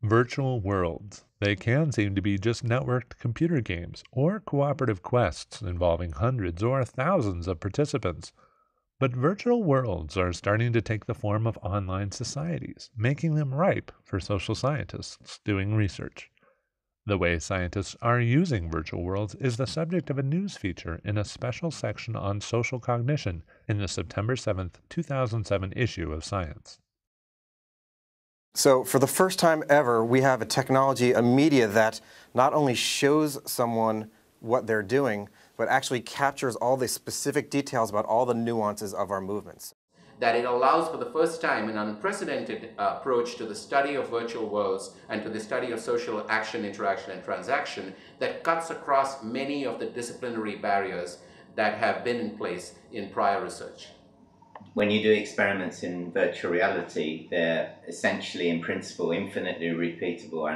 Virtual worlds. They can seem to be just networked computer games or cooperative quests involving hundreds or thousands of participants. But virtual worlds are starting to take the form of online societies, making them ripe for social scientists doing research. The way scientists are using virtual worlds is the subject of a news feature in a special section on social cognition in the September 2007 issue of Science. So for the first time ever, we have a technology, a media that not only shows someone what they're doing, but actually captures all the specific details about all the nuances of our movements. That it allows for the first time an unprecedented approach to the study of virtual worlds and to the study of social action, interaction, and transaction that cuts across many of the disciplinary barriers that have been in place in prior research. When you do experiments in virtual reality, they're essentially, in principle, infinitely repeatable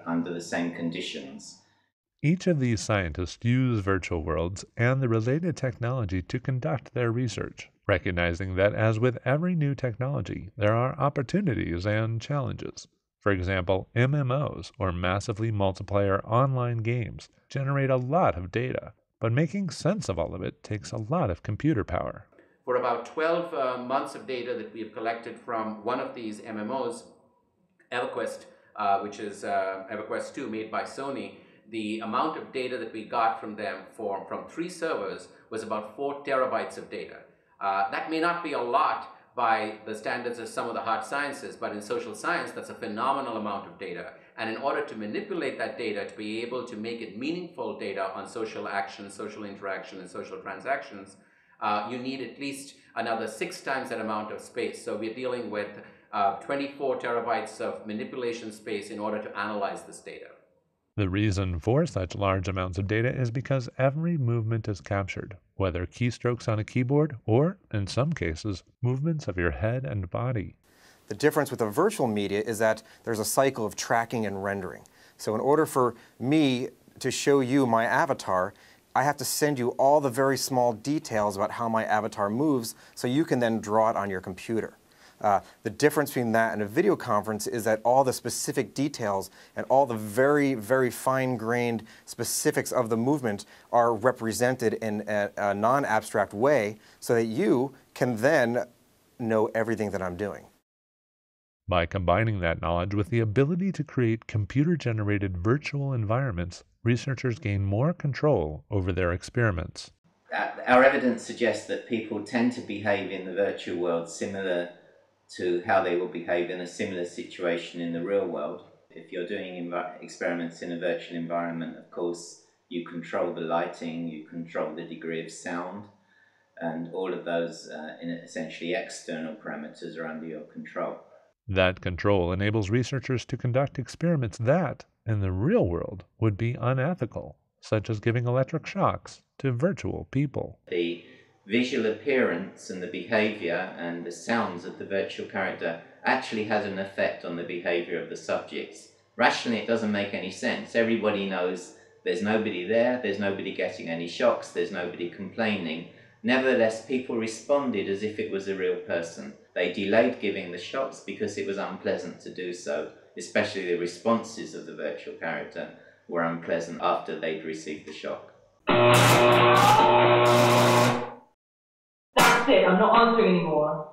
under the same conditions. Each of these scientists use virtual worlds and the related technology to conduct their research, recognizing that as with every new technology, there are opportunities and challenges. For example, MMOs, or massively multiplayer online games, generate a lot of data, but making sense of all of it takes a lot of computer power. For about 12 months of data that we have collected from one of these MMOs, EverQuest, which is EverQuest 2 made by Sony, the amount of data that we got from them from 3 servers was about 4 terabytes of data. That may not be a lot by the standards of some of the hard sciences, but in social science, that's a phenomenal amount of data. And in order to manipulate that data, to be able to make it meaningful data on social action, social interaction, and social transactions, you need at least another 6 times that amount of space. So we're dealing with 24 terabytes of manipulation space in order to analyze this data. The reason for such large amounts of data is because every movement is captured, whether keystrokes on a keyboard or, in some cases, movements of your head and body. The difference with the virtual media is that there's a cycle of tracking and rendering. So in order for me to show you my avatar, I have to send you all the very small details about how my avatar moves so you can then draw it on your computer. The difference between that and a video conference is that all the specific details and all the very, very fine-grained specifics of the movement are represented in a non-abstract way so that you can then know everything that I'm doing. By combining that knowledge with the ability to create computer-generated virtual environments, researchers gain more control over their experiments. Our evidence suggests that people tend to behave in the virtual world similar to how they will behave in a similar situation in the real world. If you're doing experiments in a virtual environment, of course, you control the lighting, you control the degree of sound, and all of those essentially external parameters are under your control. That control enables researchers to conduct experiments that, in the real world, would be unethical, such as giving electric shocks to virtual people. The visual appearance and the behavior and the sounds of the virtual character actually has an effect on the behavior of the subjects. Rationally, it doesn't make any sense. Everybody knows there's nobody there, there's nobody getting any shocks, there's nobody complaining. Nevertheless, people responded as if it was a real person. They delayed giving the shocks because it was unpleasant to do so, especially the responses of the virtual character were unpleasant after they'd received the shock. That's it, I'm not answering anymore.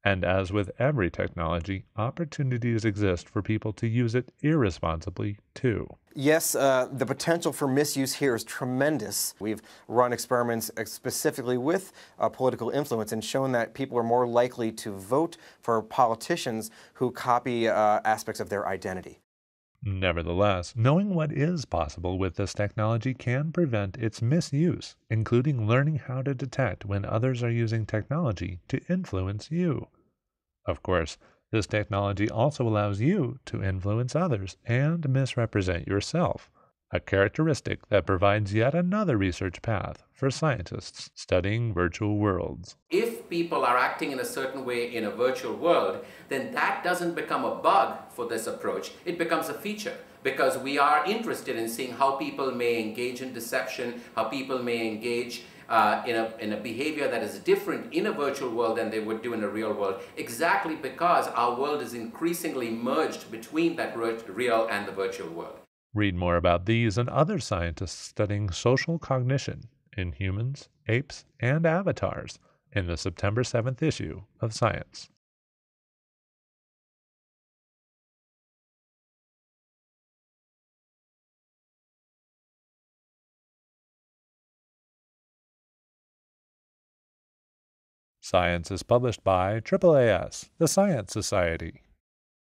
And as with every technology, opportunities exist for people to use it irresponsibly, too. Yes, the potential for misuse here is tremendous. We've run experiments specifically with political influence and shown that people are more likely to vote for politicians who copy aspects of their identity. Nevertheless, knowing what is possible with this technology can prevent its misuse, including learning how to detect when others are using technology to influence you. Of course, this technology also allows you to influence others and misrepresent yourself, a characteristic that provides yet another research path for scientists studying virtual worlds. If people are acting in a certain way in a virtual world, then that doesn't become a bug for this approach. It becomes a feature, because we are interested in seeing how people may engage in deception, how people may engage in a behavior that is different in a virtual world than they would do in a real world, exactly because our world is increasingly merged between that real and the virtual world. Read more about these and other scientists studying social cognition in humans, apes, and avatars in the September 7th issue of Science. Science is published by AAAS, the Science Society.